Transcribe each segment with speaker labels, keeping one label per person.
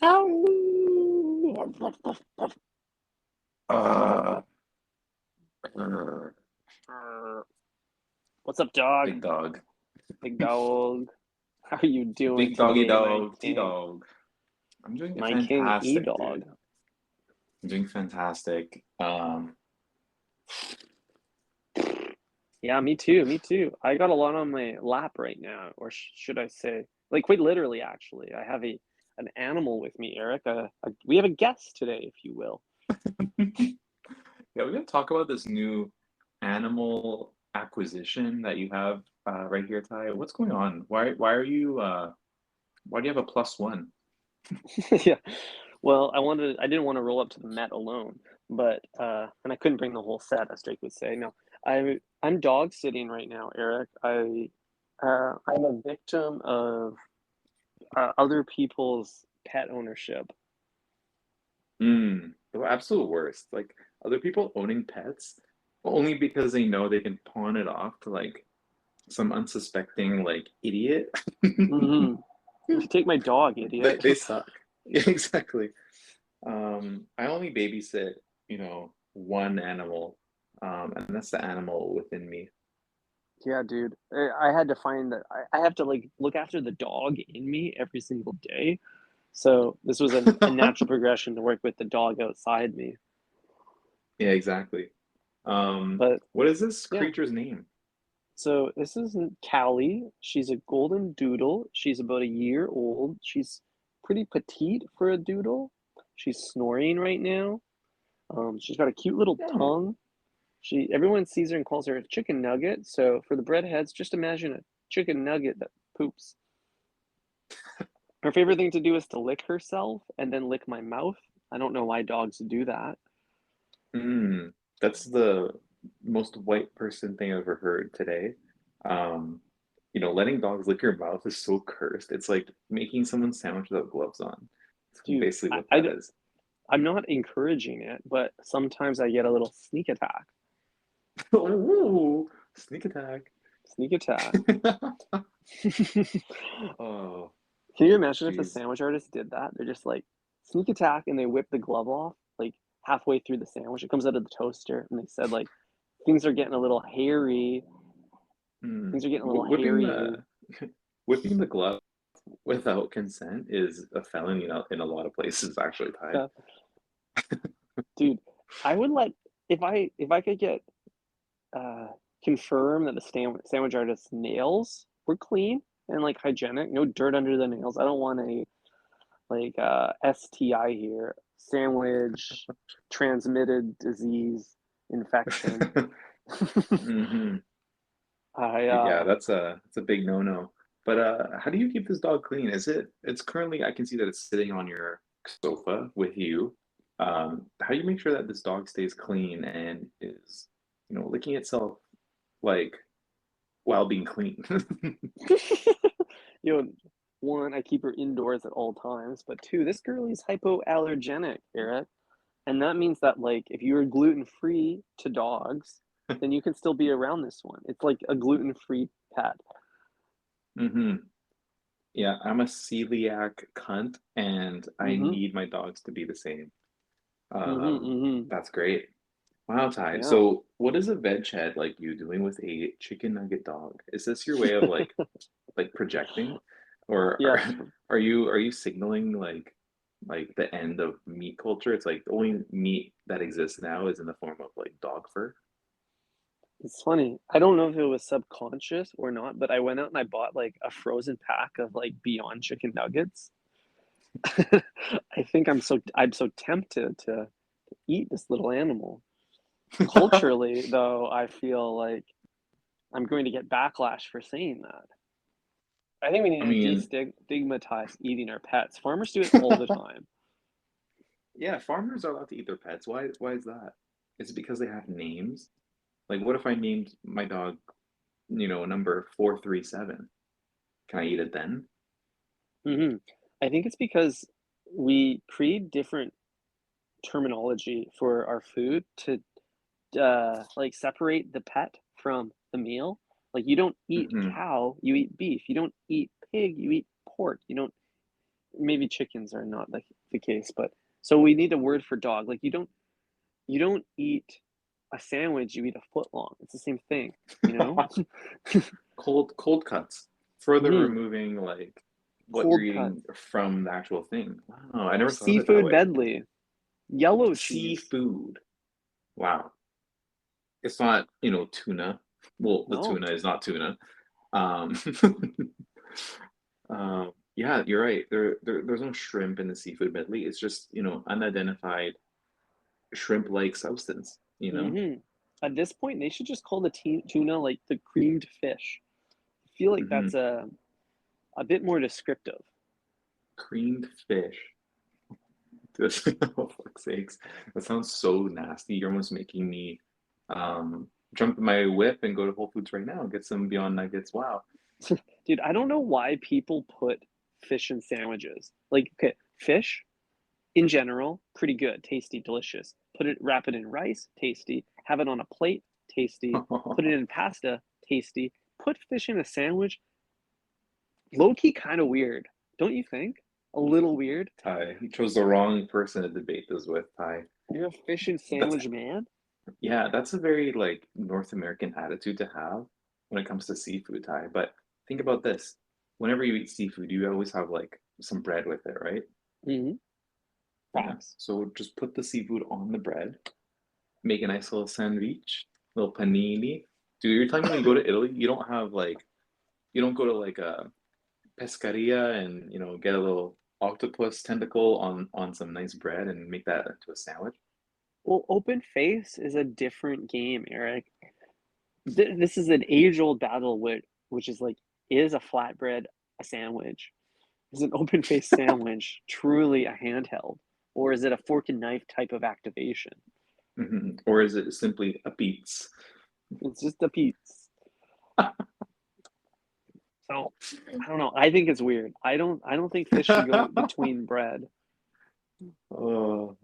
Speaker 1: Uh,
Speaker 2: What's up, dog?
Speaker 1: big dog.
Speaker 2: Big dog. How are you doing
Speaker 1: Big doggy
Speaker 2: today, my
Speaker 1: dog.
Speaker 2: king?
Speaker 1: T-dog. I'm doing
Speaker 2: My king
Speaker 1: fantastic,
Speaker 2: E-dog.
Speaker 1: dude. I'm doing fantastic.
Speaker 2: Yeah, me too. Me too. I got a lot on my lap right now, or should I say, like quite literally, actually. I have an animal with me, Eric. We have a guest today, if you will.
Speaker 1: Yeah, we're gonna talk about this new animal acquisition that you have right here, Ty. What's going on? Why are you why do you have a plus one?
Speaker 2: Yeah. Well, I didn't want to roll up to the Met alone, but and I couldn't bring the whole set, as Drake would say. No, I'm dog sitting right now, Eric. I'm a victim of other people's pet ownership.
Speaker 1: The absolute worst. Like other people owning pets only because they know they can pawn it off to like some unsuspecting like idiot.
Speaker 2: Hmm. You take my dog,
Speaker 1: They
Speaker 2: idiot.
Speaker 1: they suck. Yeah, exactly. I only babysit, one animal, and that's the animal within me.
Speaker 2: Yeah, dude. I had to find that I have to like look after the dog in me every single day. So this was a natural progression to work with the dog outside me.
Speaker 1: Yeah, exactly.
Speaker 2: But
Speaker 1: What is this
Speaker 2: yeah.
Speaker 1: creature's name?
Speaker 2: So this is Callie. She's a golden doodle. She's about a year old. She's pretty petite for a doodle. She's snoring right now. She's got a cute little
Speaker 1: Oh,
Speaker 2: tongue. Everyone sees her and calls her a chicken nugget. So for the breadheads, just imagine a chicken nugget that poops. Her favorite thing to do is to lick herself and then lick my mouth. I don't know why dogs do that.
Speaker 1: mm, that's the most white person thing I've ever heard today. Um, letting dogs lick your mouth is so cursed. It's like making someone sandwich without gloves on. It's
Speaker 2: Dude,
Speaker 1: basically
Speaker 2: I,
Speaker 1: what that
Speaker 2: I,
Speaker 1: is.
Speaker 2: I'm not encouraging it, but sometimes I get a little sneak attack.
Speaker 1: Ooh, sneak attack.
Speaker 2: Sneak attack.
Speaker 1: Oh,
Speaker 2: Can you imagine if the
Speaker 1: jeez.
Speaker 2: sandwich artist did that? They're just like sneak attack and they whip the glove off like halfway through the sandwich. It comes out of the toaster and they said like things are getting a little hairy.
Speaker 1: Hmm.
Speaker 2: Things are getting a little
Speaker 1: Whipping
Speaker 2: hairy.
Speaker 1: the whipping the glove without consent is a felony in a lot of places, actually, Ty.
Speaker 2: Uh, dude, I would let if I could get uh confirm that the sandwich artist's nails were clean and like hygienic, no dirt under the nails. I don't want a like STI here, sandwich transmitted disease infection.
Speaker 1: hmm
Speaker 2: I
Speaker 1: Yeah, that's a big no-no. But how do you keep this dog clean? It's currently I can see that it's sitting on your sofa with you. How do you make sure that this dog stays clean and is, licking itself like while being clean?
Speaker 2: you know, one, I keep her indoors at all times, but two, this girl is hypoallergenic, Eric. And that means that like if you're gluten free to dogs, then you can still be around this one. It's like a gluten free pet.
Speaker 1: hmm Yeah, I'm a celiac cunt and I
Speaker 2: Mm-hmm.
Speaker 1: need my dogs to be the same.
Speaker 2: Mm-hmm. Mm-hmm.
Speaker 1: That's great. Wow, Ty.
Speaker 2: Yeah.
Speaker 1: So, what is a veg head like you doing with a chicken nugget dog? Is this your way of like projecting, or
Speaker 2: Yes.
Speaker 1: are you signaling like the end of meat culture? It's like the only meat that exists now is in the form of like dog fur.
Speaker 2: It's funny. I don't know if it was subconscious or not, but I went out and I bought like a frozen pack of like Beyond chicken nuggets. I think I'm so tempted to eat this little animal. Culturally, though, I feel like I'm going to get backlash for saying that. I think we
Speaker 1: I
Speaker 2: need to
Speaker 1: mean,
Speaker 2: destigmatize eating our pets. Farmers do it all the time.
Speaker 1: yeah, farmers are allowed to eat their pets. Why is that? Is it because they have names? Like, what if I named my dog, number 437? Can I eat it then?
Speaker 2: Hmm. I think it's because we create different terminology for our food to like separate the pet from the meal. Like you don't eat
Speaker 1: hmm
Speaker 2: cow, you eat beef. You don't eat pig, you eat pork. You don't maybe chickens are not like the case, but so we need a word for dog. Like you don't eat a sandwich, you eat a foot long. It's the same thing, you know?
Speaker 1: Cold cuts, further
Speaker 2: Mhm.
Speaker 1: removing like what you're
Speaker 2: Cold cut.
Speaker 1: eating from the actual thing. Wow, I never thought of it that
Speaker 2: Seafood
Speaker 1: way.
Speaker 2: medley. Yellow cheese.
Speaker 1: Seafood. Wow. It's not, tuna. Well, the
Speaker 2: No.
Speaker 1: tuna is not tuna. Um, yeah, you're right. There's no shrimp in the seafood medley. It's just, unidentified shrimp-like substance.
Speaker 2: Mhm. At this point, they should just call the tuna, like, the creamed fish. I feel like
Speaker 1: Hmm.
Speaker 2: that's a bit more descriptive.
Speaker 1: Creamed fish. Oh, fuck's sakes. That sounds so nasty. You're almost making me jump in my whip and go to Whole Foods right now and get some Beyond Nuggets. Wow.
Speaker 2: Dude, I don't know why people put fish in sandwiches. Like, okay, fish in general, pretty good, tasty, delicious. Wrap it in rice, tasty. Have it on a plate, tasty. Put it in pasta, tasty. Put fish in a sandwich, low key kind of weird, don't you think? A little weird.
Speaker 1: Ty, you chose the wrong person to debate this with, Ty.
Speaker 2: You're a fish and
Speaker 1: That's
Speaker 2: sandwich man?
Speaker 1: Yeah, that's a very like North American attitude to have when it comes to seafood, Ty. But think about this. Whenever you eat seafood, you always have like some bread with it, right?
Speaker 2: Hmm.
Speaker 1: Yeah.
Speaker 2: Facts.
Speaker 1: So just put the seafood on the bread, make a nice little sandwich, little panini. Dude, you're telling me when you go to Italy, you don't go to like a pescaria and get a little octopus tentacle on some nice bread and make that into a sandwich?
Speaker 2: Well, open face is a different game, Eric. This is an age-old battle, which is like, is a flatbread a sandwich? Is an open face sandwich truly a handheld, or is it a fork and knife type of activation?
Speaker 1: Or is it simply a beats?
Speaker 2: It's just a piece. So I don't know. I think it's weird. I don't think fish should go between bread.
Speaker 1: Oh,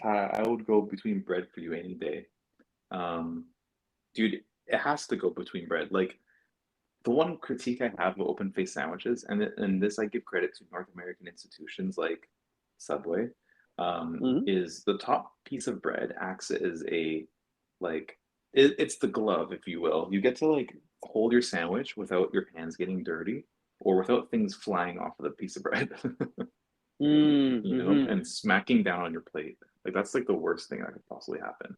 Speaker 1: I would go between bread for you any day. Um, Dude, it has to go between bread. Like the one critique I have of open face sandwiches, and this I give credit to North American institutions like Subway,
Speaker 2: Hmm.
Speaker 1: is the top piece of bread acts as a like it's the glove, if you will. You get to like hold your sandwich without your hands getting dirty or without things flying off of the piece of bread,
Speaker 2: Mm-hmm.
Speaker 1: and smacking down on your plate. Like that's like the worst thing that could possibly happen.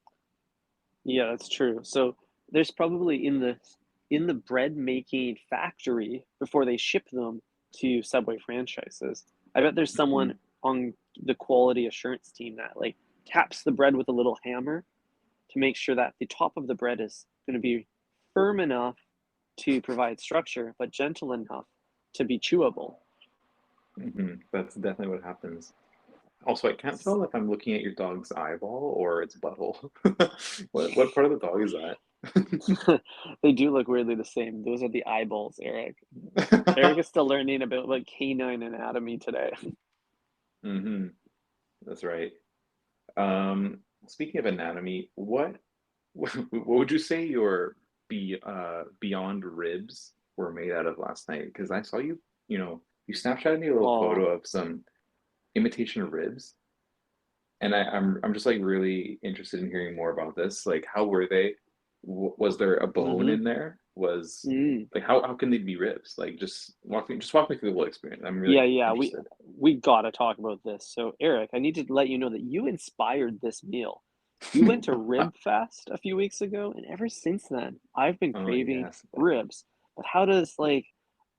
Speaker 2: Yeah, that's true. So there's probably in the bread making factory before they ship them to Subway franchises. I bet there's someone
Speaker 1: Mhm.
Speaker 2: on the quality assurance team that like taps the bread with a little hammer to make sure that the top of the bread is going to be firm enough to provide structure, but gentle enough to be chewable.
Speaker 1: That's definitely what happens. Also, I can't tell if I'm looking at your dog's eyeball or its butthole. What part of the dog is
Speaker 2: They do look weirdly the same. Those are the eyeballs, Eric. Eric
Speaker 1: that?
Speaker 2: is still learning about like canine anatomy today.
Speaker 1: hmm That's right. Speaking of anatomy, what would you say your beyond ribs were made out of last night? Because I saw you Snapchatted me a little photo
Speaker 2: Oh,
Speaker 1: of some imitation ribs, and I'm just like really interested in hearing more about this. Like, how were they? Was there a bone
Speaker 2: mm-hmm.
Speaker 1: in there? Was
Speaker 2: Mm.
Speaker 1: like how can they be ribs? Like, just walk me through the whole experience. I'm
Speaker 2: Yeah,
Speaker 1: really
Speaker 2: yeah. We
Speaker 1: interested.
Speaker 2: we gotta talk about this. So, Eric, I need to let you know that you inspired this meal. You went to Rib Fest a few weeks ago, and ever since then, I've been
Speaker 1: Oh
Speaker 2: craving
Speaker 1: yes.
Speaker 2: ribs. But how does like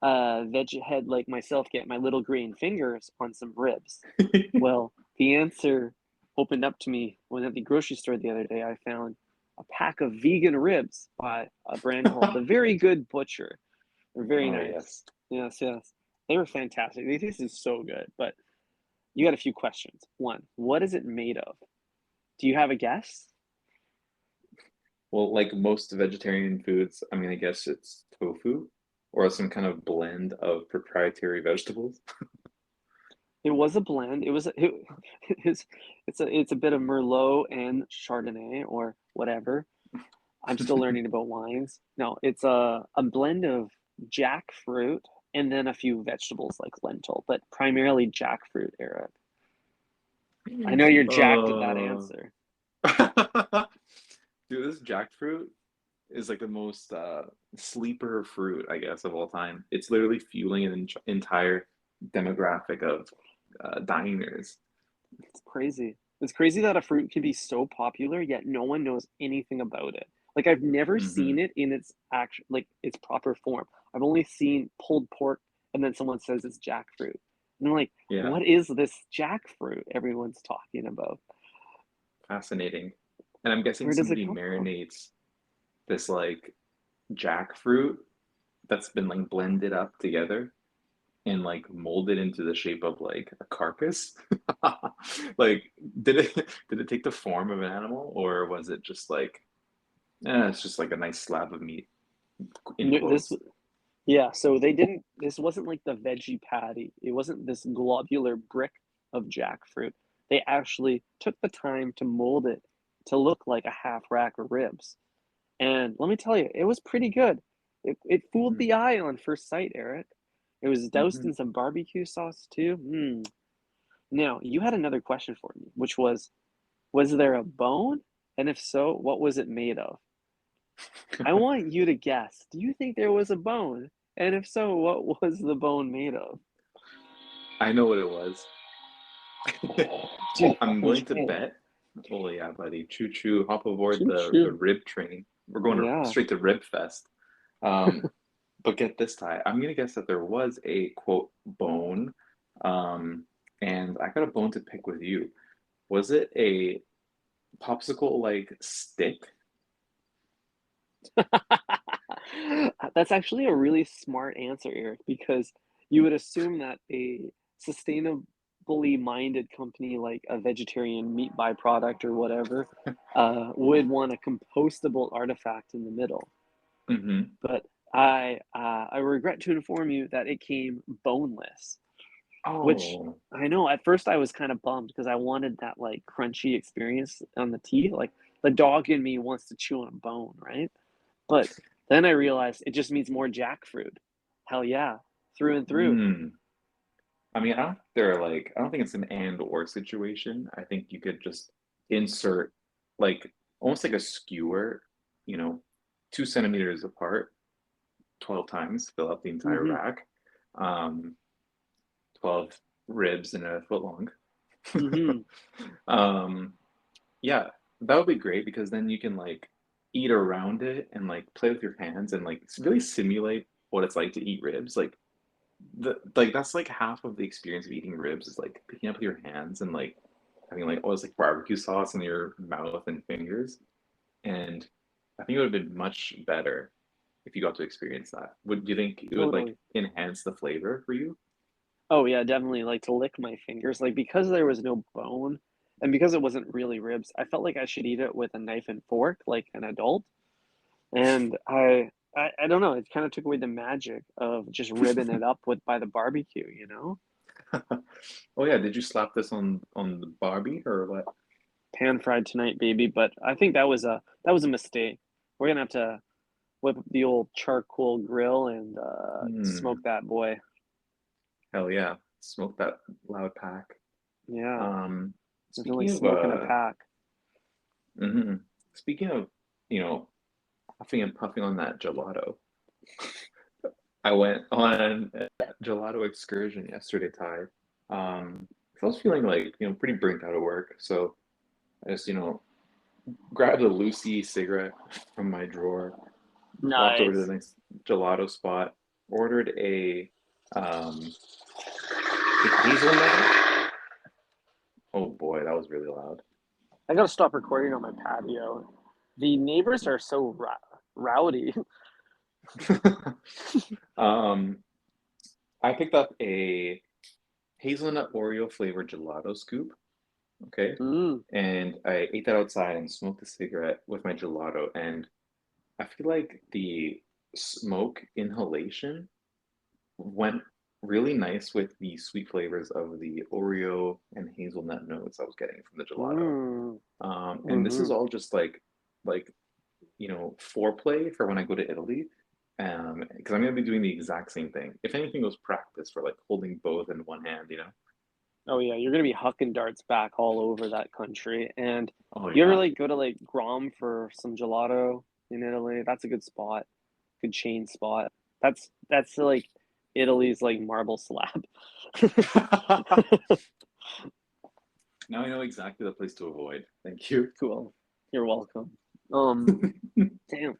Speaker 2: a veg head like myself get my little green fingers on some ribs? Well, the answer opened up to me when at the grocery store the other day I found a pack of vegan ribs by a brand called The Very Good Butcher. They're very
Speaker 1: Oh
Speaker 2: nice.
Speaker 1: yes.
Speaker 2: Yes, yes. They were fantastic. They tasted so good. But you got a few questions. One, what is it made of? Do you have a guess?
Speaker 1: Well, like most vegetarian foods, I mean, I guess it's tofu or some kind of blend of proprietary vegetables.
Speaker 2: It was a blend. It's it's a bit of Merlot and Chardonnay or whatever. I'm still learning about wines. No, it's a blend of jackfruit. and then a few vegetables like lentil, but primarily jackfruit, Eric. I know you're jacked at that
Speaker 1: Uh,
Speaker 2: answer.
Speaker 1: dude, this jackfruit is like the most sleeper fruit, I guess, of all time. It's literally fueling an entire demographic of diners.
Speaker 2: It's crazy. It's crazy that a fruit can be so popular, yet no one knows anything about it. Like I've never
Speaker 1: Hmm.
Speaker 2: seen it in its action, like its proper form. I've only seen pulled pork, and then someone says it's jackfruit. And I'm like,
Speaker 1: Yeah,
Speaker 2: what is this jackfruit everyone's talking about?
Speaker 1: fascinating. And I'm guessing
Speaker 2: Where does it
Speaker 1: somebody
Speaker 2: come from?
Speaker 1: marinates this like jackfruit that's been like blended up together and like molded into the shape of like a carcass. Like, did it take the form of an animal, or was it just like, it's just like a nice slab of meat in
Speaker 2: This,
Speaker 1: quotes?
Speaker 2: yeah, so they didn't, this wasn't like the veggie patty. It wasn't this globular brick of jackfruit. They actually took the time to mold it to look like a half rack of ribs. And let me tell you, it was pretty good. It fooled the eye on first sight, Eric. It was doused
Speaker 1: Mm-hmm.
Speaker 2: in some barbecue sauce too. Mm. Now, you had another question for me, which was there a bone? And if so, what was it made of? I want you to guess. Do you think there was a bone? And if so, what was the bone made of?
Speaker 1: I know what it was.
Speaker 2: Oh, dude,
Speaker 1: I'm willing to
Speaker 2: okay.
Speaker 1: bet. Oh yeah, buddy. Choo choo. Hop aboard
Speaker 2: Choo
Speaker 1: the
Speaker 2: choo.
Speaker 1: rib train. We're going
Speaker 2: Yeah.
Speaker 1: straight to Rib Fest. Um, but get this, Ty. I'm gonna guess that there was a quote bone. Um, and I got a bone to pick with you. Was it a popsicle like stick?
Speaker 2: That's actually a really smart answer, Eric, because you would assume that a sustainably minded company like a vegetarian meat byproduct or whatever would want a compostable artifact in the middle.
Speaker 1: Mm-hmm.
Speaker 2: But I regret to inform you that it came boneless, which
Speaker 1: Oh.
Speaker 2: I know at first I was kind of bummed because I wanted that like crunchy experience on the teeth. Like the dog in me wants to chew on a bone, right? But then I realized it just means more jackfruit. Hell yeah, through and through.
Speaker 1: Hmm. I mean, I don't think it's an and or situation. I think you could just insert like almost like a skewer, you know, 2 centimeters apart, 12 times, fill up the entire
Speaker 2: Hmm.
Speaker 1: rack. 12 ribs and a foot long.
Speaker 2: Hmm.
Speaker 1: Um, yeah, that would be great because then you can like eat around it and like play with your hands and like really simulate what it's like to eat ribs. Like that's like half of the experience of eating ribs is like picking up with your hands and like having like all this like barbecue sauce in your mouth and fingers. And I think it would have been much better if you got to experience that. Would do you think it would like
Speaker 2: Totally.
Speaker 1: enhance the flavor for you?
Speaker 2: Oh yeah, definitely. Like to lick my fingers, like because there was no bone, and because it wasn't really ribs, I felt like I should eat it with a knife and fork, like an adult. And I don't know. It kind of took away the magic of just ribbing it up with by the barbecue, you know?
Speaker 1: Oh yeah, did you slap this on the Barbie or what?
Speaker 2: Pan fried tonight, baby. But I think that was a mistake. We're gonna have to whip up the old charcoal grill and
Speaker 1: Hmm,
Speaker 2: smoke that boy.
Speaker 1: hell yeah. Smoke that loud pack.
Speaker 2: Yeah,
Speaker 1: Um,
Speaker 2: definitely
Speaker 1: speaking of
Speaker 2: smoking a pack.
Speaker 1: mhm. Speaking of, you know, puffing and puffing on that gelato. I went on a gelato excursion yesterday, Ty. I was feeling like, pretty burnt out of work, so I just, grabbed a Lucy cigarette from my drawer, walked over to the
Speaker 2: Nice.
Speaker 1: next gelato spot, ordered a hazelnut. Oh boy, that was really loud.
Speaker 2: I gotta stop recording on my patio. The neighbors are so rowdy.
Speaker 1: um, I picked up a hazelnut Oreo flavored gelato scoop. Okay.
Speaker 2: Mm,
Speaker 1: And I ate that outside and smoked a cigarette with my gelato. And I feel like the smoke inhalation went really nice with the sweet flavors of the Oreo and hazelnut notes I was getting from the gelato.
Speaker 2: mm,
Speaker 1: And this
Speaker 2: mm-hmm.
Speaker 1: is all just like foreplay for when I go to Italy. Because I'm gonna be doing the exact same thing. If anything, it was practice for like holding both in one hand, you know?
Speaker 2: Oh yeah, you're gonna be hucking darts back all over that country. And
Speaker 1: Oh
Speaker 2: you ever
Speaker 1: yeah.
Speaker 2: like go to like Grom for some gelato in Italy? That's a good spot, good chain spot. That's like Italy's like marble slab.
Speaker 1: Now I know exactly the place to avoid. Thank you.
Speaker 2: Cool. You're welcome. Damn.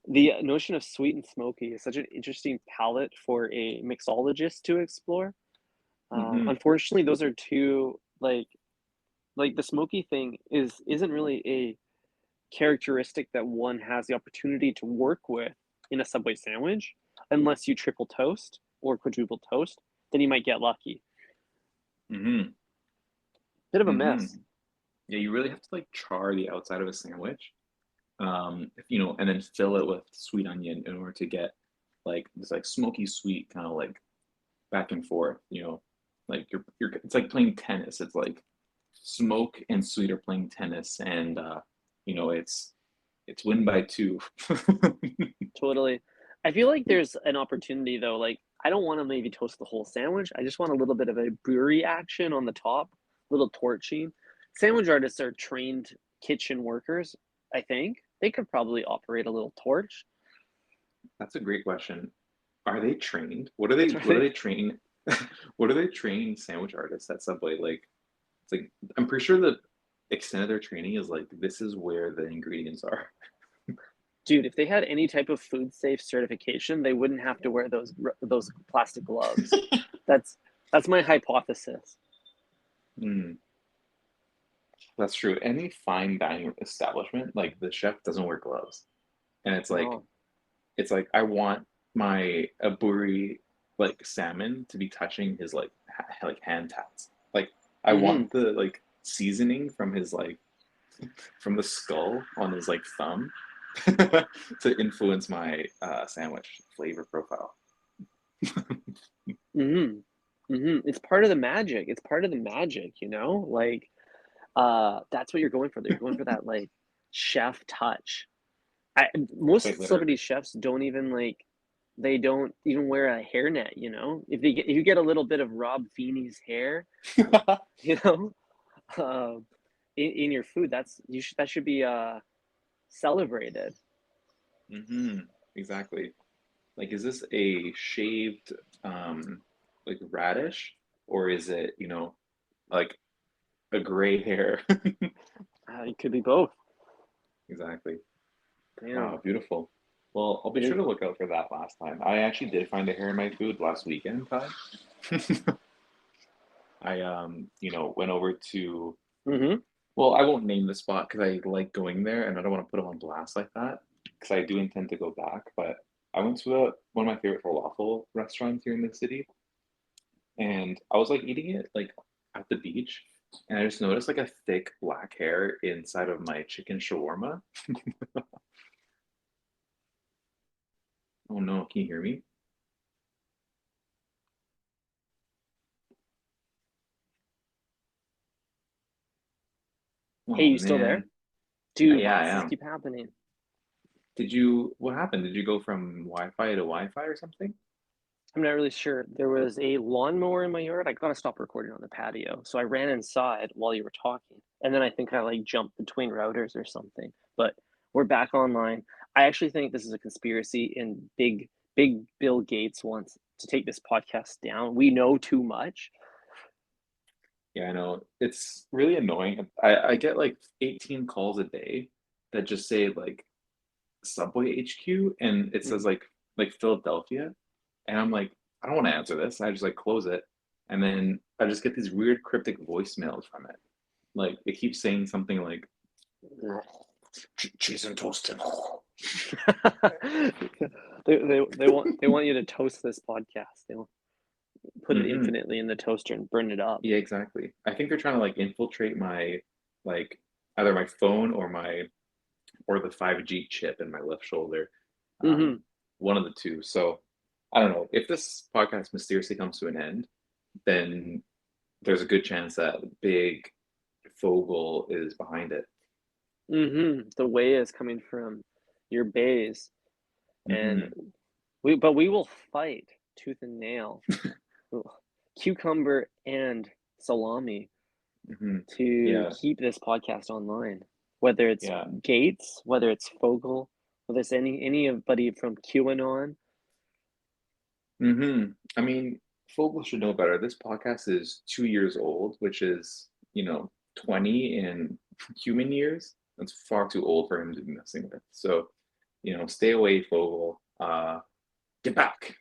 Speaker 2: The notion of sweet and smoky is such an interesting palette for a mixologist to explore.
Speaker 1: Hmm.
Speaker 2: Unfortunately, those are two like the smoky thing isn't really a characteristic that one has the opportunity to work with in a Subway sandwich, unless you triple toast or quadruple toast, then you might get lucky.
Speaker 1: Hmm.
Speaker 2: Bit of a
Speaker 1: Hmm.
Speaker 2: mess.
Speaker 1: Yeah, you really have to like char the outside of a sandwich, you know, and then fill it with sweet onion in order to get like this like smoky sweet kind of like back and forth, you know, like you're it's like playing tennis. It's like smoke and sweet are playing tennis, and you know, it's win by two.
Speaker 2: Totally. I feel like there's an opportunity though, like I don't want to maybe toast the whole sandwich. I just want a little bit of a brewery action on the top, little torching. Sandwich artists are trained kitchen workers, I think. They could probably operate a little torch.
Speaker 1: That's a great question. Are they trained?
Speaker 2: That's
Speaker 1: What do
Speaker 2: right.
Speaker 1: they train? What do they train sandwich artists at Subway? Like, it's like I'm pretty sure the extent of their training is like this is where the ingredients are.
Speaker 2: Dude, if they had any type of food safe certification, they wouldn't have to wear those plastic gloves. That's that's my hypothesis.
Speaker 1: Mm, that's true. Any fine dining establishment, like the chef doesn't wear gloves, and
Speaker 2: No.
Speaker 1: it's like I want my aburi like salmon to be touching his like like hand tats. Like I
Speaker 2: Mm-hmm.
Speaker 1: want the like seasoning from his like from the skull on his like thumb to influence my sandwich flavor profile.
Speaker 2: Mm-hmm. Mm-hmm. It's part of the magic. It's part of the magic, you know? Like, that's what you're going for. You're going for that like chef touch.
Speaker 1: Quite
Speaker 2: Most
Speaker 1: literally.
Speaker 2: celebrity chefs don't even like they don't even wear a hairnet, you know? If you get a little bit of Rob Feeney's hair, you know, um, in your food, that should be celebrated.
Speaker 1: Hmm. Exactly. Like, is this a shaved like radish, or is it, you know, like a gray hair?
Speaker 2: It could be both.
Speaker 1: Exactly.
Speaker 2: Damn.
Speaker 1: Wow, beautiful. Well, I'll be
Speaker 2: It
Speaker 1: sure
Speaker 2: is.
Speaker 1: to look out for that last time. I actually did find a hair in my food last weekend, Ty. I you know, went over to
Speaker 2: Mm-hmm.
Speaker 1: well, I won't name the spot because I like going there and I don't want to put them on blast like that because I do intend to go back. But I went to one of my favorite falafel restaurants here in the city, and I was like eating it like at the beach, and I just noticed like a thick black hair inside of my chicken shawarma. Oh no, can you hear me?
Speaker 2: Hey,
Speaker 1: Oh
Speaker 2: you still there?
Speaker 1: man.
Speaker 2: Dude,
Speaker 1: Yeah,
Speaker 2: why
Speaker 1: I
Speaker 2: does this
Speaker 1: am.
Speaker 2: keep happening?
Speaker 1: What happened? Did you go from Wi-Fi to Wi-Fi or something?
Speaker 2: I'm not really sure. There was a lawnmower in my yard. I gotta stop recording on the patio. So I ran inside while you were talking. And then I think I like jumped between routers or something. But we're back online. I actually think this is a conspiracy and big Bill Gates wants to take this podcast down. We know too much.
Speaker 1: Yeah, I know. It's really annoying. I get like 18 calls a day that just say like Subway HQ and it says
Speaker 2: Mhm.
Speaker 1: like Philadelphia. And I'm like, I don't want to answer this. I just like close it. And then I just get these weird cryptic voicemails from it. Like it keeps saying something like cheese and toast and
Speaker 2: They want you to toast this podcast. They will put it
Speaker 1: hmm.
Speaker 2: infinitely in the toaster and burn it up.
Speaker 1: Yeah, exactly. I think they're trying to like infiltrate my like either my phone or my or the 5G chip in my left shoulder.
Speaker 2: Hmm.
Speaker 1: One of the two. So I don't know. If this podcast mysteriously comes to an end, then there's a good chance that Big Fogel is behind it.
Speaker 2: The way is coming from your bays, and
Speaker 1: Hmm.
Speaker 2: we will fight tooth and nail, ugh, cucumber and salami
Speaker 1: Hmm.
Speaker 2: to
Speaker 1: Yeah,
Speaker 2: keep this podcast online. Whether it's
Speaker 1: yeah.
Speaker 2: Gates, whether it's Fogel, whether it's anybody from QAnon.
Speaker 1: Hmm. I mean, Fogel should know better. This podcast is 2 years old, which is, 20 in human years. That's far too old for him to be messing with. So, stay away, Fogel. Get back.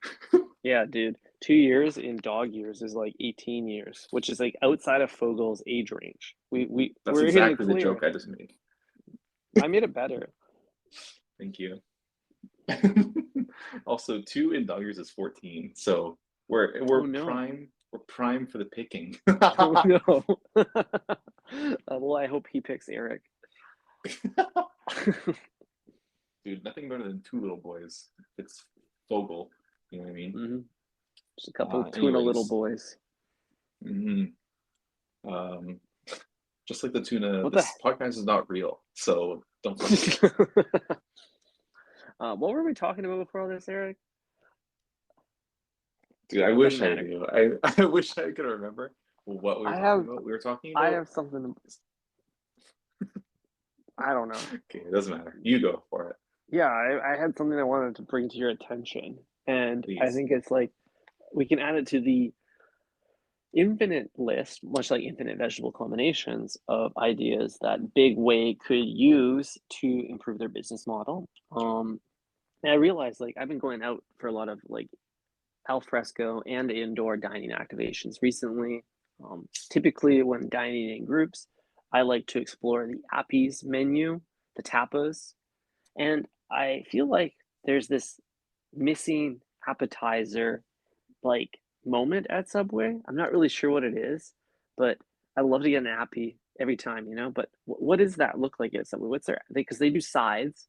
Speaker 2: Yeah, dude. 2 years in dog years is like 18 years, which is like outside of Fogel's age range.
Speaker 1: That's
Speaker 2: We're in the
Speaker 1: exactly the joke
Speaker 2: clear.
Speaker 1: I just made.
Speaker 2: I made it better.
Speaker 1: Thank you. Also, two in dog years is 14. So we're
Speaker 2: Oh no.
Speaker 1: prime. We're prime for the picking.
Speaker 2: Oh no. Well, I hope he picks Eric.
Speaker 1: Dude, nothing better than two little boys. It's Fogel. You know what I mean?
Speaker 2: Hmm. Just a couple tuna little
Speaker 1: Anyways,
Speaker 2: boys.
Speaker 1: mhm, um, just like the tuna,
Speaker 2: What the?
Speaker 1: this podcast is not real, so don't fuck with us.
Speaker 2: What were we talking about before all this, Eric?
Speaker 1: Dude, I
Speaker 2: Doesn't
Speaker 1: wish I
Speaker 2: matter.
Speaker 1: knew. I wish I could remember what we were
Speaker 2: I
Speaker 1: talking
Speaker 2: have
Speaker 1: about. We were talking
Speaker 2: I
Speaker 1: about.
Speaker 2: have something. I don't know.
Speaker 1: Okay, it doesn't matter. You go for it,
Speaker 2: Yeah, I had something I wanted to bring to your attention, and I
Speaker 1: please.
Speaker 2: think it's like we can add it to the infinite list, much like infinite vegetable combinations of ideas that Big Way could use to improve their business model. And I realized like I've been going out for a lot of like al fresco and indoor dining activations recently. Typically, when dining in groups, I like to explore the appies menu, the tapas, and I feel like there's this missing appetizer like moment at Subway. I'm not really sure what it is, but I love to get an appy every time, you know. But what does that look like at Subway? What's their because they do sides,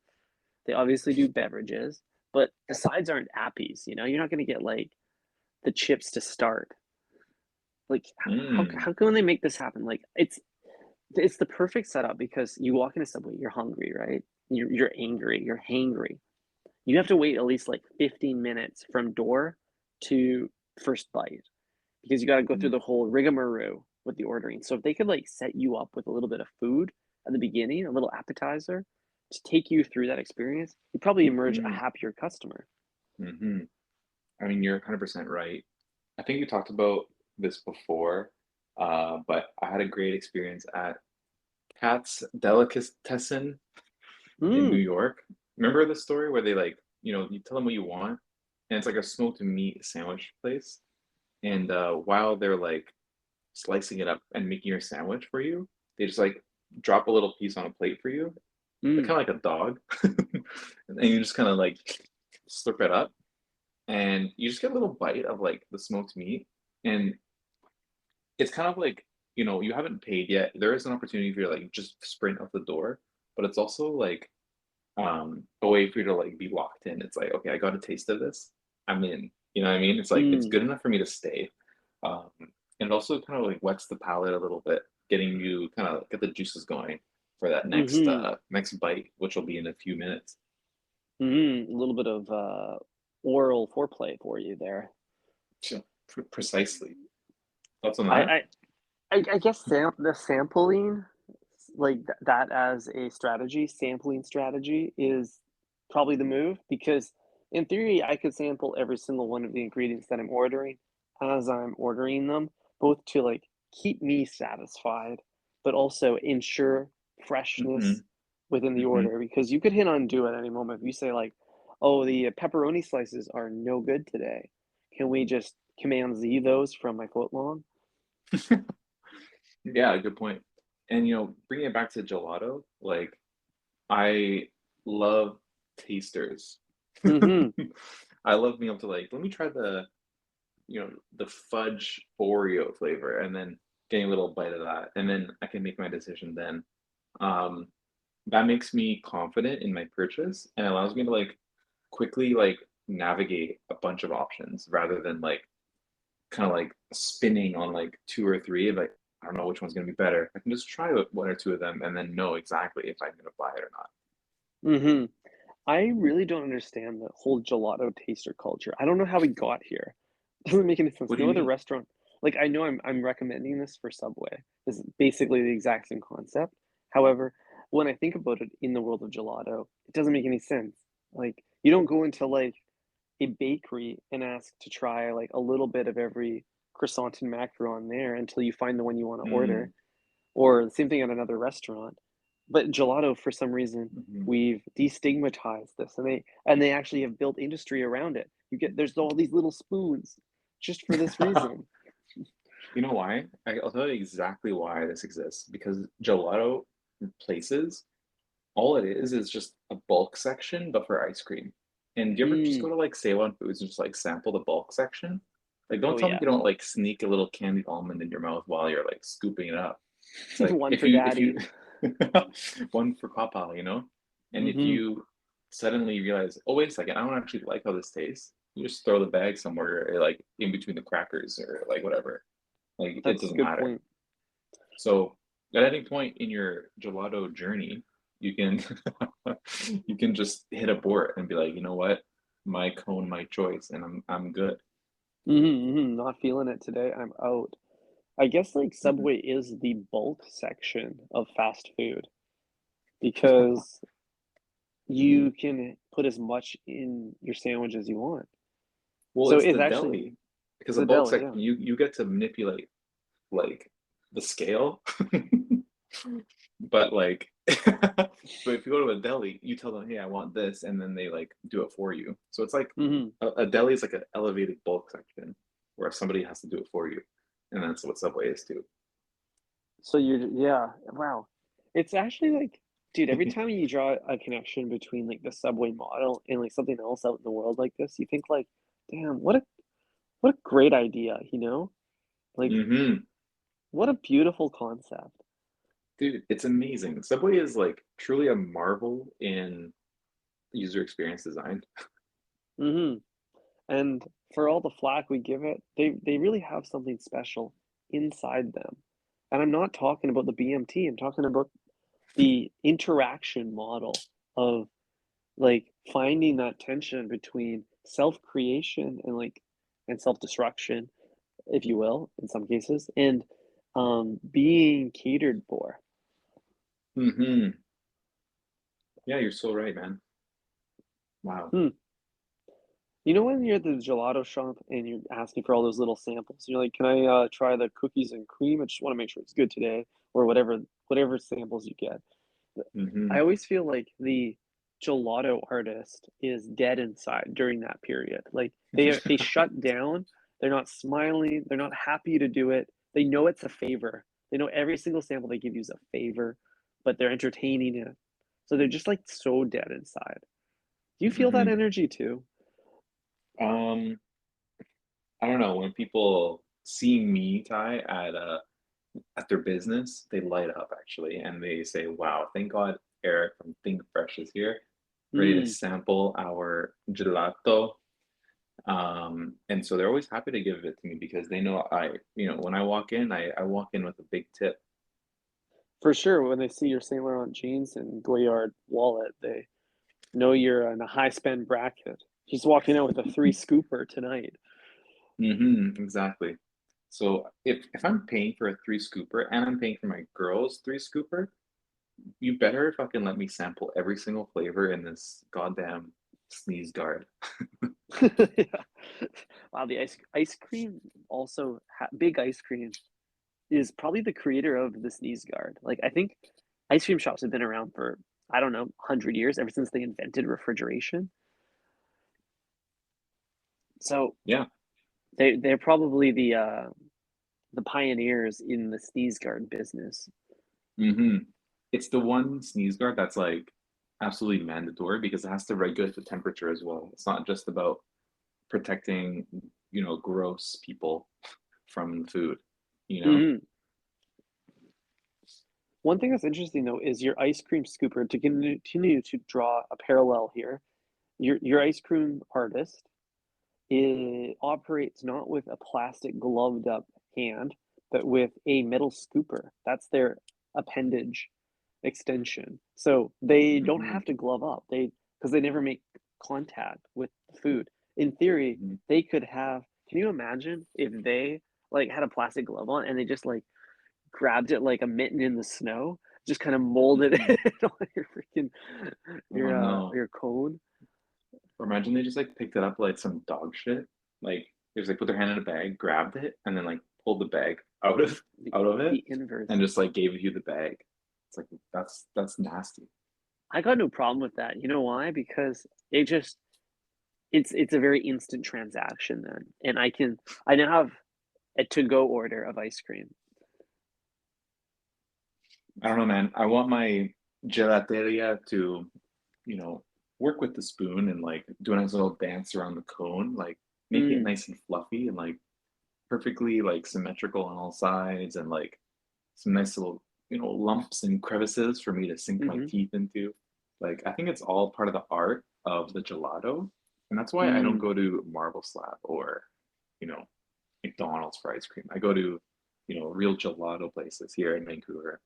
Speaker 2: they obviously do beverages, but the sides aren't appies. You know, you're not going to get like the chips to start. Like
Speaker 1: Mm,
Speaker 2: how can they make this happen? Like it's the perfect setup because you walk into Subway, you're hungry, right? You're angry, you're hangry. You have to wait at least like 15 minutes from door to first bite because you got to go through
Speaker 1: mm,
Speaker 2: the whole rigmarole with the ordering. So if they could like set you up with a little bit of food at the beginning, a little appetizer to take you through that experience, you probably emerge a
Speaker 1: mm,
Speaker 2: happier customer.
Speaker 1: hmm. I mean, you're 100% right. I think you talked about this before, but I had a great experience at Pat's Delicatessen in New
Speaker 2: Mm,
Speaker 1: York. Remember the story where they like, you tell them what you want, and it's like a smoked meat sandwich place. And while they're like slicing it up and making your sandwich for you, they just like drop a little piece on a plate for you, like
Speaker 2: mm,
Speaker 1: kind of like a dog, and you just kind of like slurp it up, and you just get a little bite of like the smoked meat, and it's kind of like you haven't paid yet. There is an opportunity for you to like just sprint out the door, but it's also like a way for you to like be locked in. It's like, okay, I got a taste of this, I'm in. You know what I mean? It's like it's
Speaker 2: mm,
Speaker 1: good enough for me to stay. And it also kind of like wets the palate a little bit, getting you kind of get the juices going for that next
Speaker 2: mm-hmm,
Speaker 1: next bite, which will be in a few minutes.
Speaker 2: mm-hmm. A little bit of oral foreplay for you there.
Speaker 1: So, precisely. Thoughts on
Speaker 2: I,
Speaker 1: that?
Speaker 2: I, I guess the sampling, like that as a strategy, sampling strategy is probably the move because in theory, I could sample every single one of the ingredients that I'm ordering as I'm ordering them, both to like keep me satisfied, but also ensure
Speaker 1: Mm-hmm.
Speaker 2: freshness within the
Speaker 1: Mm-hmm.
Speaker 2: order because you could hit undo at any moment. If you say like, "Oh, the pepperoni slices are no good today. Can we just command Z those from my foot long?"
Speaker 1: Yeah, good point. And bringing it back to gelato, like I love tasters.
Speaker 2: Mm-hmm.
Speaker 1: I love being able to like, let me try the fudge Oreo flavor, and then getting a little bite of that, and then I can make my decision then. Um, that makes me confident in my purchase and allows me to like quickly like navigate a bunch of options rather than like kind of like spinning on like two or three of like I don't know which one's gonna be better. I can just try one or two of them and then know exactly if I'm gonna buy it or not.
Speaker 2: Mm-hmm. I really don't understand the whole gelato taster culture. I don't know how we got here. It doesn't make any sense.
Speaker 1: What do
Speaker 2: No
Speaker 1: you
Speaker 2: other
Speaker 1: mean?
Speaker 2: restaurant like, I know I'm recommending this for Subway. This is basically the exact same concept. However, when I think about it in the world of gelato, it doesn't make any sense. Like, you don't go into, like, a bakery and ask to try, like, a little bit of every croissant and macaron there until you find the one you wanna order,
Speaker 1: Mm,
Speaker 2: or the same thing at another restaurant. But gelato, for some reason,
Speaker 1: mhm.
Speaker 2: we've destigmatized this, and they actually have built industry around it. There's all these little spoons just for this reason.
Speaker 1: You know why? I'll tell you exactly why this exists. Because gelato places, all it is just a bulk section, but for ice cream. And do you ever just
Speaker 2: Mm.
Speaker 1: go to like Save on Foods and just like sample the bulk section? Like, don't
Speaker 2: Oh,
Speaker 1: tell me
Speaker 2: yeah.
Speaker 1: you don't like sneak a little candied almond in your mouth while you're like scooping it up. It's like
Speaker 2: One for
Speaker 1: if you
Speaker 2: daddy.
Speaker 1: one for Papa, you know? And if
Speaker 2: Mhm.
Speaker 1: you suddenly realize, oh wait a second, I don't actually like how this tastes, you just throw the bag somewhere, like in between the crackers or like whatever. Like it
Speaker 2: That's a
Speaker 1: doesn't
Speaker 2: good
Speaker 1: matter.
Speaker 2: point.
Speaker 1: So at any point in your gelato journey, you can you can just hit abort and be like, you know what? My cone, my choice, and I'm good.
Speaker 2: Mhm, mhm, not feeling it today, I'm out. I guess, like,
Speaker 1: Mhm.
Speaker 2: Subway is the bulk section of fast food because you can put as much in your sandwich as you want.
Speaker 1: Well,
Speaker 2: So
Speaker 1: it's
Speaker 2: it's
Speaker 1: the
Speaker 2: actually
Speaker 1: deli because
Speaker 2: it's
Speaker 1: the
Speaker 2: a
Speaker 1: bulk
Speaker 2: deli, yeah.
Speaker 1: section you get to manipulate like the scale. But like but if you go to a deli, you tell them, "Hey, I want this," and then they like do it for you. So it's like
Speaker 2: Mhm.
Speaker 1: a deli is like an elevated bulk section where somebody has to do it for you. And that's what Subway is too.
Speaker 2: So you're yeah, wow. It's actually like dude, every time you draw a connection between, like, the Subway model and, like, something else out in the world like this, you think like, "Damn, what a great idea," you know? Like,
Speaker 1: Mhm.
Speaker 2: what a beautiful concept.
Speaker 1: Dude, it's amazing. Subway is like truly a marvel in user experience design.
Speaker 2: Mhm. And for all the flack we give it, they really have something special inside them. And I'm not talking about the BMT, I'm talking about the interaction model of, like, finding that tension between self-creation and, like and self-destruction, if you will, in some cases, and, being catered for.
Speaker 1: Mhm. Yeah, you're so right, man. Wow.
Speaker 2: Hmm. You know when you're at the gelato shop and you're asking for all those little samples, you're like, "Can I, try the cookies and cream? I just wanna make sure it's good today," or whatever samples you get. I
Speaker 1: Mhm.
Speaker 2: always feel like the gelato artist is dead inside during that period. Like, they shut down, they're not smiling, they're not happy to do it, they know it's a favor. They know every single sample they give you is a favor, but they're entertaining it. So they're just, like, so dead inside. Do you feel that
Speaker 1: Mhm.
Speaker 2: energy too?
Speaker 1: Um, I don't know, when people see me, Ty, at their business, they light up actually, and they say, "Wow, thank God Eric from Think Fresh is here, ready to
Speaker 2: Mm.
Speaker 1: sample our gelato." And so they're always happy to give it to me because they know when I walk in, I walk in with a big tip.
Speaker 2: For sure, when they see your Saint Laurent jeans and Goyard wallet, they know you're in a high spend bracket. She's walking out with a 3 scooper tonight.
Speaker 1: Mhm, exactly. So if I'm paying for a 3 scooper and I'm paying for my girl's 3 scooper, you better fucking let me sample every single flavor in this goddamn sneeze guard.
Speaker 2: Yeah. Wow, the ice cream also Big Ice Cream is probably the creator of the sneeze guard. Like, I think ice cream shops have been around for, I don't know, 100 years, ever since they invented refrigeration. So,
Speaker 1: Yeah.
Speaker 2: they're probably the pioneers in the sneeze guard business.
Speaker 1: Mhm. It's the one sneeze guard that's, like, absolutely mandatory because it has to regulate the temperature as well. It's not just about protecting, gross people from food, you know?
Speaker 2: Mhm. One thing that's interesting though is your ice cream scooper, to continue to draw a parallel here, your ice cream artist, it operates not with a plastic gloved up hand, but with a metal scooper. That's their appendage extension. So they don't
Speaker 1: Mhm.
Speaker 2: have to glove up. They because they never make contact with the food. In theory,
Speaker 1: Mhm.
Speaker 2: they could have can you imagine if they, like, had a plastic glove on and they just, like, grabbed it like a mitten in the snow, just kinda molded
Speaker 1: Mhm.
Speaker 2: it on your freaking
Speaker 1: Oh no.
Speaker 2: your cone?
Speaker 1: Or imagine they just like picked it up like some dog shit. Like they just like put their hand in a bag, grabbed it, and then like pulled the bag out of it
Speaker 2: The inverse.
Speaker 1: and just like gave you the bag. It's like that's nasty.
Speaker 2: I got no problem with that. You know why? Because it just it's a very instant transaction then, and I now have a to-go order of ice cream.
Speaker 1: I don't know, man. I want my gelateria to, you know, work with the spoon and like do a nice little dance around the cone, like make it
Speaker 2: Mm,
Speaker 1: nice and fluffy and like perfectly like symmetrical on all sides and like some nice little, lumps and crevices for me to sink my
Speaker 2: mhm,
Speaker 1: teeth into. Like I think it's all part of the art of the gelato. And that's why I don't
Speaker 2: mm,
Speaker 1: go to Marble Slab or, you know, McDonald's for ice cream. I go to, real gelato places here in Vancouver.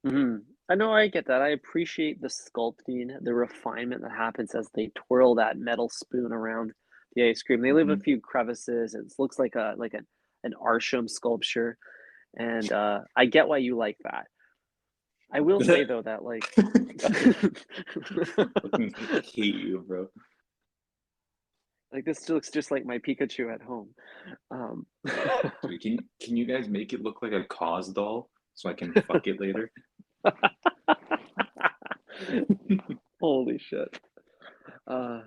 Speaker 2: mhm. I know, I get that. I appreciate the sculpting, the refinement that happens as they twirl that metal spoon around the ice cream. They leave a
Speaker 1: Hmm.
Speaker 2: few crevices. It looks like an Arsham sculpture, and, I get why you like that. I will say though that, like
Speaker 1: Fucking hate you, bro.
Speaker 2: like, this looks just like my Pikachu at home. Um,
Speaker 1: Dude, can you guys make it look like a cause doll so I can fuck it later?
Speaker 2: Holy shit. Uh,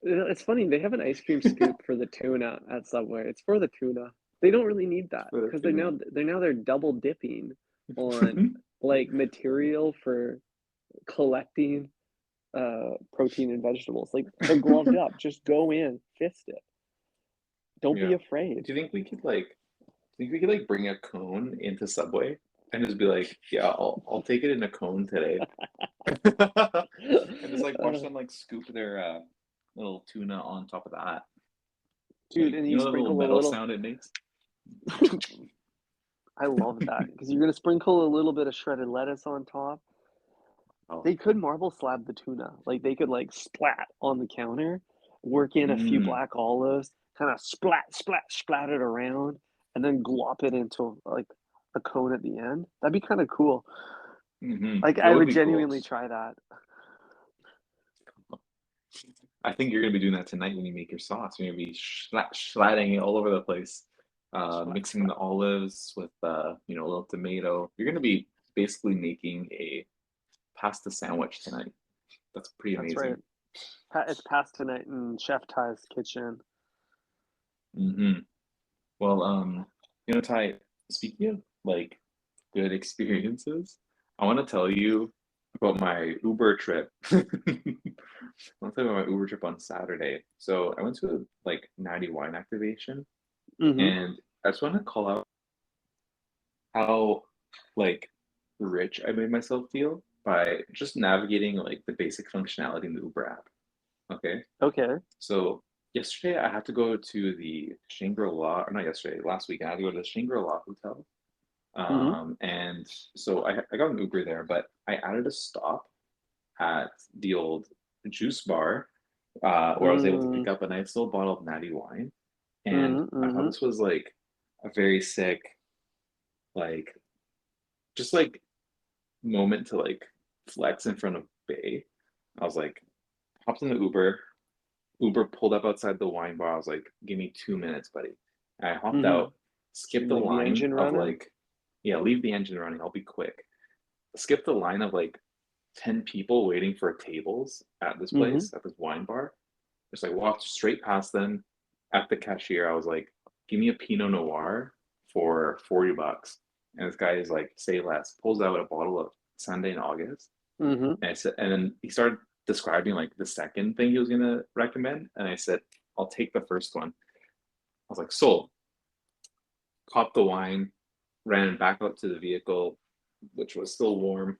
Speaker 2: it's funny, they have an ice cream scoop for the tuna at Subway. It's for the tuna. They don't really need that
Speaker 1: For the
Speaker 2: because
Speaker 1: tuna.
Speaker 2: they're double dipping on, like, material for collecting, protein and vegetables. Like, they're gloved up. Just go in, fist it. Don't be
Speaker 1: Yeah.
Speaker 2: afraid.
Speaker 1: Do you think we could like think we could like bring a cone into Subway and just be like, yeah, I'll take it in a cone today. And just like watch
Speaker 2: Uh,
Speaker 1: them like scoop their little tuna on top of that.
Speaker 2: dude,
Speaker 1: Like,
Speaker 2: and
Speaker 1: you
Speaker 2: you
Speaker 1: know the little
Speaker 2: sprinkle a
Speaker 1: metal
Speaker 2: little
Speaker 1: sound it makes?
Speaker 2: I love that because you're gonna sprinkle a little bit of shredded lettuce on top.
Speaker 1: Oh.
Speaker 2: They could marble slab the tuna. Like, they could, like, splat on the counter, work in a few
Speaker 1: Mm,
Speaker 2: black olives, kinda splat it around, and then glop it into, like, a cone at the end. That'd be kinda cool. Like,
Speaker 1: that
Speaker 2: I
Speaker 1: would
Speaker 2: would
Speaker 1: be cool.
Speaker 2: genuinely try that.
Speaker 1: I think you're gonna be doing that tonight when you make your sauce. You're gonna be slatting it all over the place,
Speaker 2: Splat,
Speaker 1: mixing
Speaker 2: splat.
Speaker 1: the olives with, a little tomato. You're gonna be basically making a pasta sandwich tonight. That's pretty
Speaker 2: That's right.
Speaker 1: amazing.
Speaker 2: It's past tonight in Chef Ty's kitchen.
Speaker 1: Hmm. Well, Ty, speaking of like good experiences, I want to tell you about my Uber trip. I want to tell you about my Uber trip on Saturday. So I went to a like natty wine activation,
Speaker 2: Mhm.
Speaker 1: and I just want to call out how like rich I made myself feel by just navigating like the basic functionality in the Uber app. Okay.
Speaker 2: Okay.
Speaker 1: So yesterday I had to go to the Shangri-La, or not yesterday, last week I had to go to the Shangri-La hotel.
Speaker 2: Mhm.
Speaker 1: And so I got an Uber there, but I added a stop at the old juice bar, where I was able to
Speaker 2: Mm.
Speaker 1: pick up a nice little bottle of natty wine. And
Speaker 2: Mhm,
Speaker 1: I thought
Speaker 2: mhm.
Speaker 1: this was like a very sick, like, just like moment to like flex in front of Bay. I was like, hopped in the Uber. Uber pulled up outside the wine bar. I was like, give me 2 minutes, buddy. And I hopped
Speaker 2: Mhm.
Speaker 1: out, skipped the
Speaker 2: Leave the
Speaker 1: line
Speaker 2: engine
Speaker 1: of
Speaker 2: running?
Speaker 1: like, yeah, leave the engine running. I'll be quick. Skipped the line of like 10 people waiting for tables at this
Speaker 2: Mhm.
Speaker 1: place, at this wine bar. Just like walked straight past them at the cashier. I was like, give me a Pinot Noir for $40. And this guy is like, say less, pulls out a bottle of Sunday in August.
Speaker 2: Mhm.
Speaker 1: And I said, and then he started describing like the second thing he was gonna recommend. And I said, I'll take the first one. I was like, sold. Copped the wine, ran back up to the vehicle, which was still warm.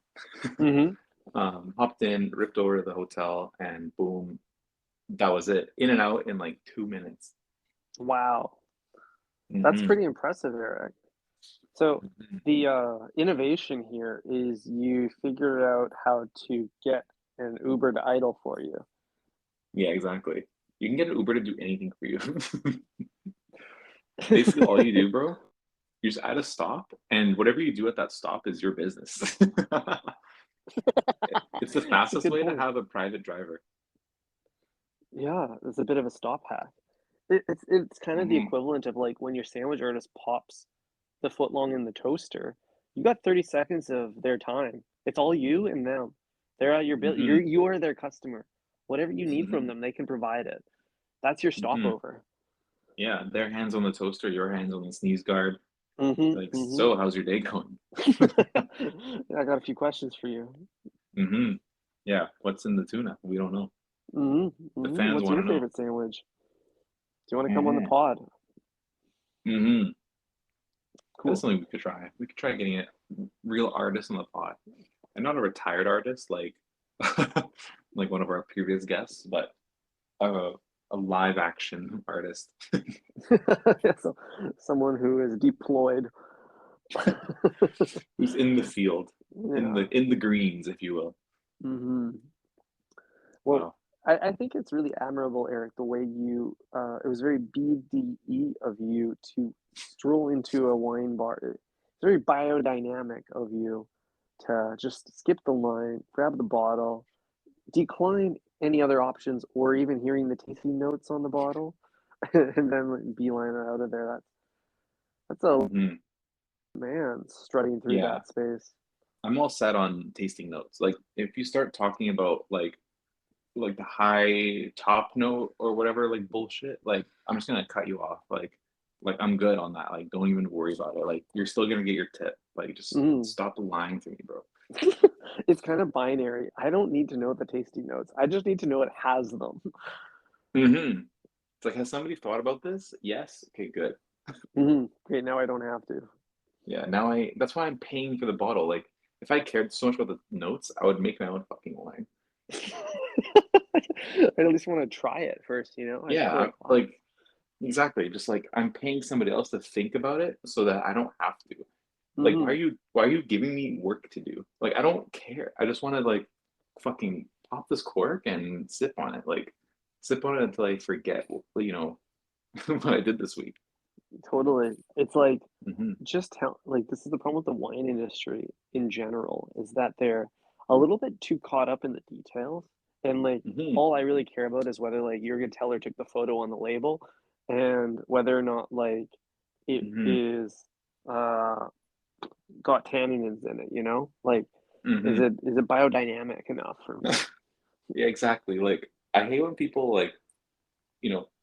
Speaker 2: Mhm.
Speaker 1: Hopped in, ripped over to the hotel, and boom, that was it. In and out in like 2 minutes.
Speaker 2: Wow. That's
Speaker 1: Hmm.
Speaker 2: pretty impressive, Eric. So
Speaker 1: Hmm.
Speaker 2: the innovation here is you figured out how to get. and Uber to idle for you.
Speaker 1: Yeah, exactly. You can get an Uber to do anything for you. Basically, all you do, bro, you just add a stop, and whatever you do at that stop is your business. It's the
Speaker 2: That's a
Speaker 1: fastest
Speaker 2: good
Speaker 1: way to
Speaker 2: point.
Speaker 1: have a private driver.
Speaker 2: Yeah, it's a bit of a stop hack. It's kind of the
Speaker 1: Hmm.
Speaker 2: equivalent of like when your sandwich artist pops the footlong in the toaster. You got 30 seconds of their time. It's all you and them. They're at your bill.
Speaker 1: Hmm.
Speaker 2: You are their customer. Whatever you need from
Speaker 1: Hmm.
Speaker 2: them, they can provide it. That's your
Speaker 1: Hmm.
Speaker 2: stopover.
Speaker 1: Yeah, their hands on the toaster, your hands on the sneeze guard.
Speaker 2: Mhm,
Speaker 1: Like,
Speaker 2: mhm.
Speaker 1: so how's your day going?
Speaker 2: I got a few questions for you.
Speaker 1: Hmm. Yeah, what's in the tuna? We don't know.
Speaker 2: Mhm,
Speaker 1: The
Speaker 2: mhm.
Speaker 1: fans
Speaker 2: What's
Speaker 1: want
Speaker 2: your
Speaker 1: to know.
Speaker 2: favorite sandwich? Do you wanna come on the
Speaker 1: Hmm.
Speaker 2: pod?
Speaker 1: Hmm. That's
Speaker 2: Cool.
Speaker 1: something we could try. We could try getting a real artist on the pod. And not a retired artist like like one of our previous guests, but a, a live action artist
Speaker 2: Yeah, so someone who is deployed.
Speaker 1: who's in the field,
Speaker 2: Yeah.
Speaker 1: in the greens, if you will.
Speaker 2: Mhm. Well,
Speaker 1: Wow.
Speaker 2: I think it's really admirable, Eric, the way you it was very BDE of you to stroll into a wine bar. It's very biodynamic of you to just skip the line, grab the bottle, decline any other options or even hearing the tasting notes on the bottle, and then like, beeline it out of there. That's a
Speaker 1: Hmm.
Speaker 2: man strutting through
Speaker 1: Yeah,
Speaker 2: that space.
Speaker 1: I'm all set on tasting notes. Like if you start talking about like the high top note or whatever like bullshit, like I'm just gonna cut you off. Like I'm good on that. Like don't even worry about it. Like you're still gonna get your tip. Like just
Speaker 2: Mhm.
Speaker 1: stop lying to me, bro.
Speaker 2: It's kind of binary. I don't need to know the tasting notes. I just need to know it has them.
Speaker 1: Hmm. It's like, has somebody thought about this? Yes. Okay, good.
Speaker 2: Mhm. Great, now I don't have to.
Speaker 1: Yeah, now that's why I'm paying for the bottle. Like, if I cared so much about the notes, I would make my own fucking wine.
Speaker 2: I at least wanna try it first, you know? I
Speaker 1: Yeah,
Speaker 2: feel like, wow.
Speaker 1: like exactly. Just like I'm paying somebody else to think about it so that I don't have to. Like,
Speaker 2: Mhm.
Speaker 1: why are you giving me work to do? Like, I don't care. I just want to like fucking pop this cork and sip on it. Like, sip on it until I forget, what I did this week.
Speaker 2: Totally. It's like,
Speaker 1: Hmm.
Speaker 2: just how like, this is the problem with the wine industry in general, is that they're a little bit too caught up in the details, and, like,
Speaker 1: Hmm.
Speaker 2: all I really care about is whether, like, Jurgen Teller took the photo on the label and whether or not, like, it
Speaker 1: Hmm.
Speaker 2: is, uh, got tannins in it, you know? Like,
Speaker 1: Hmm.
Speaker 2: is it biodynamic enough for me?
Speaker 1: Yeah, exactly. Like, I hate when people like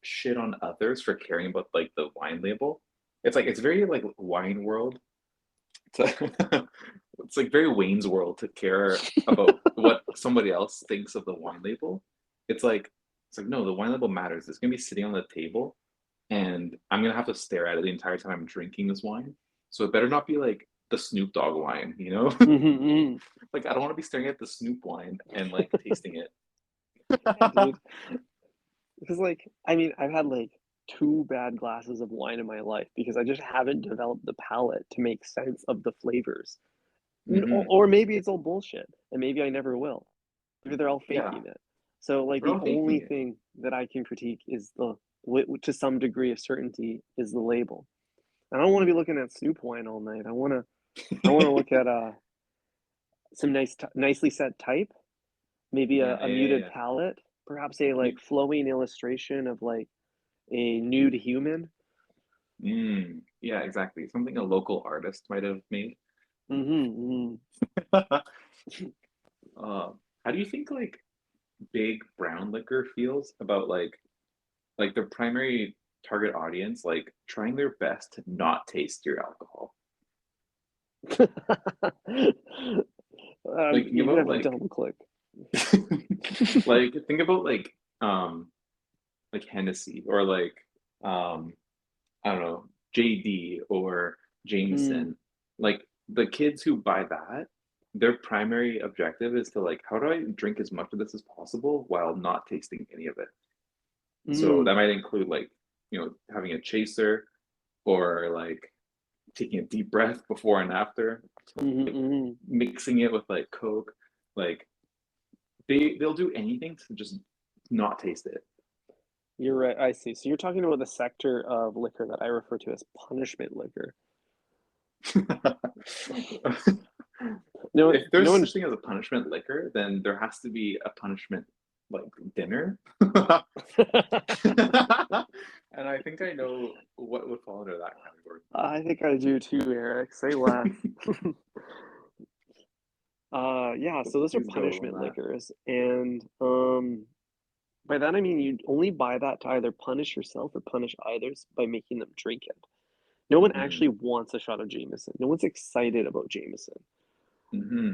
Speaker 1: shit on others for caring about like the wine label. It's like it's very like wine world. It's like, it's like very Wayne's World to care about what somebody else thinks of the wine label. It's like no, the wine label matters. It's gonna be sitting on the table, and I'm gonna have to stare at it the entire time I'm drinking this wine. So it better not be like the Snoop Dogg wine, you know?
Speaker 2: Mhm, mhm.
Speaker 1: Like I don't want to be staring at the Snoop wine and like tasting it.
Speaker 2: Yeah, dude. Because, like, I mean, I've had, like, 2 bad glasses of wine in my life because I just haven't developed the palate to make sense of the flavors. N
Speaker 1: Hmm.
Speaker 2: or maybe it's all bullshit, and maybe I never will. Maybe they're all
Speaker 1: Yeah,
Speaker 2: faking it. So, like,
Speaker 1: we're
Speaker 2: the
Speaker 1: all
Speaker 2: only
Speaker 1: faking it.
Speaker 2: thing that I can critique is to some degree of certainty, is the label. I don't wanna be looking at Snoop wine all night. I wanna look at, some nicely set type, maybe
Speaker 1: Yeah,
Speaker 2: a
Speaker 1: yeah,
Speaker 2: muted
Speaker 1: yeah.
Speaker 2: palette, perhaps a, like,
Speaker 1: You,
Speaker 2: flowing illustration of, like, a nude human.
Speaker 1: yeah, exactly. Something a local artist might have made.
Speaker 2: Mhm, mhm.
Speaker 1: How do you think like big brown liquor feels about like their primary target audience like trying their best to not taste your alcohol? Like think
Speaker 2: You're gonna
Speaker 1: about
Speaker 2: have to double click.
Speaker 1: like think about like Hennessy or like um I don't know, JD or
Speaker 2: Mm,
Speaker 1: Jameson. Like the kids who buy that, their primary objective is to like, how do I drink as much of this as possible while not tasting any of it? So
Speaker 2: mm,
Speaker 1: that might include like, having a chaser or like taking a deep breath before and after,
Speaker 2: mhm,
Speaker 1: like
Speaker 2: mhm.
Speaker 1: mixing it with like Coke. Like they'll do anything to just not taste it.
Speaker 2: You're right. I see. So you're talking about the sector of liquor that I refer to as punishment liquor. No,
Speaker 1: If there's
Speaker 2: no one.
Speaker 1: such thing as a punishment liquor, then there has to be a punishment like dinner. And I think I know what would fall under that category.
Speaker 2: I think I do too, Eric. Say less. Yeah, so those are
Speaker 1: Please go on
Speaker 2: punishment
Speaker 1: that.
Speaker 2: liquors, and by that I mean you only buy that to either punish yourself or punish others by making them drink it. No one
Speaker 1: Mm,
Speaker 2: actually wants a shot of Jameson. No one's excited about Jameson.
Speaker 1: hmm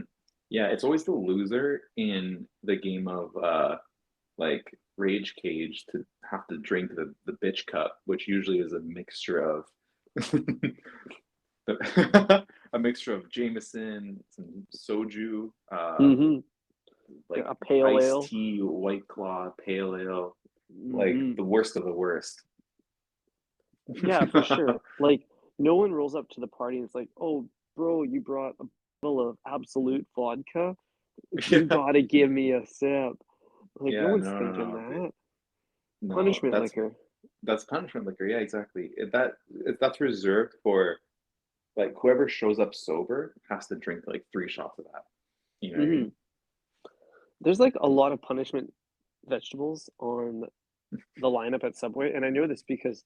Speaker 1: Yeah, it's always the loser in the game of like Rage Cage to have to drink the bitch cup, which usually is a mixture of a mixture of Jameson, some soju,
Speaker 2: Hmm.
Speaker 1: like
Speaker 2: A pale
Speaker 1: iced
Speaker 2: ale.
Speaker 1: tea, white claw, pale ale, like
Speaker 2: Hmm.
Speaker 1: the worst of the worst.
Speaker 2: Yeah, for sure. Like, no one rolls up to the party and it's like, "Oh, bro, you brought a bottle of Absolute vodka? You
Speaker 1: Yeah,
Speaker 2: gotta give me a sip." Like, no
Speaker 1: yeah,
Speaker 2: one's
Speaker 1: no, no,
Speaker 2: thinking
Speaker 1: no,
Speaker 2: that.
Speaker 1: no.
Speaker 2: Punishment liquor.
Speaker 1: That's punishment liquor. Yeah, exactly. That's reserved for like whoever shows up sober has to drink like 3 shots of that. You know what I
Speaker 2: Hmm.
Speaker 1: mean?
Speaker 2: There's, like, a lot of punishment vegetables on the lineup at Subway, and I know this because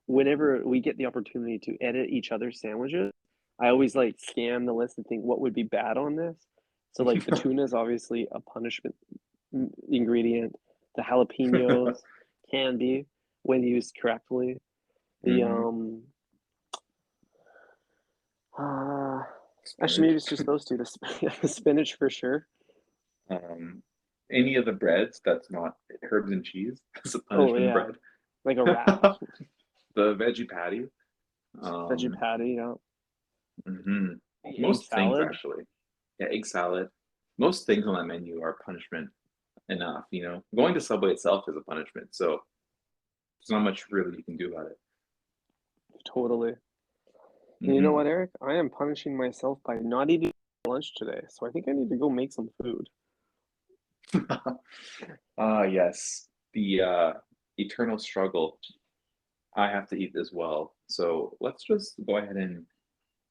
Speaker 2: whenever we get the opportunity to edit each other's sandwiches, I always, like, scan the list and think, "What would be bad on this?" So, like, the tuna is obviously a punishment ingredient. The jalapenos can be when used correctly. The,
Speaker 1: Hmm.
Speaker 2: uh actually, maybe
Speaker 1: Spinach.
Speaker 2: it's just those 2, the spinach for sure.
Speaker 1: Um, any of the breads that's not herbs and cheese is a
Speaker 2: Oh,
Speaker 1: punishment
Speaker 2: yeah,
Speaker 1: bread.
Speaker 2: like a wrap,
Speaker 1: The veggie patty.
Speaker 2: veggie
Speaker 1: Um,
Speaker 2: patty, yeah.
Speaker 1: hmm
Speaker 2: Egg
Speaker 1: Most things
Speaker 2: salad.
Speaker 1: actually. Yeah, egg salad. Most things on that menu are punishment enough, you know. Going to Subway itself is a punishment, so there's not much really you can do about it.
Speaker 2: Totally. And you know
Speaker 1: Hmm.
Speaker 2: what, Eric? I am punishing myself by not eating lunch today, so I think I need to go make some food.
Speaker 1: Ah, yes. The eternal struggle. I have to eat as well. So let's just go ahead and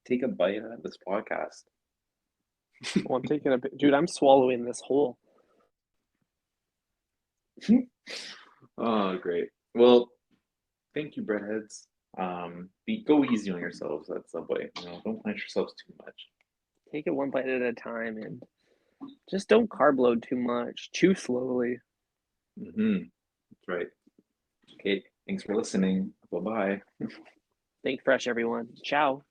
Speaker 1: take a bite out of this podcast.
Speaker 2: Well, I'm taking a bit, dude. I'm swallowing this whole.
Speaker 1: Oh, great. Well, thank you, breadheads. Go easy on yourselves at Subway. You know, don't punish yourselves too much.
Speaker 2: Take it one bite at a time, and just don't carb load too much. Chew slowly.
Speaker 1: That's right. Okay, thanks for listening. Bye bye.
Speaker 2: Think fresh, everyone. Ciao.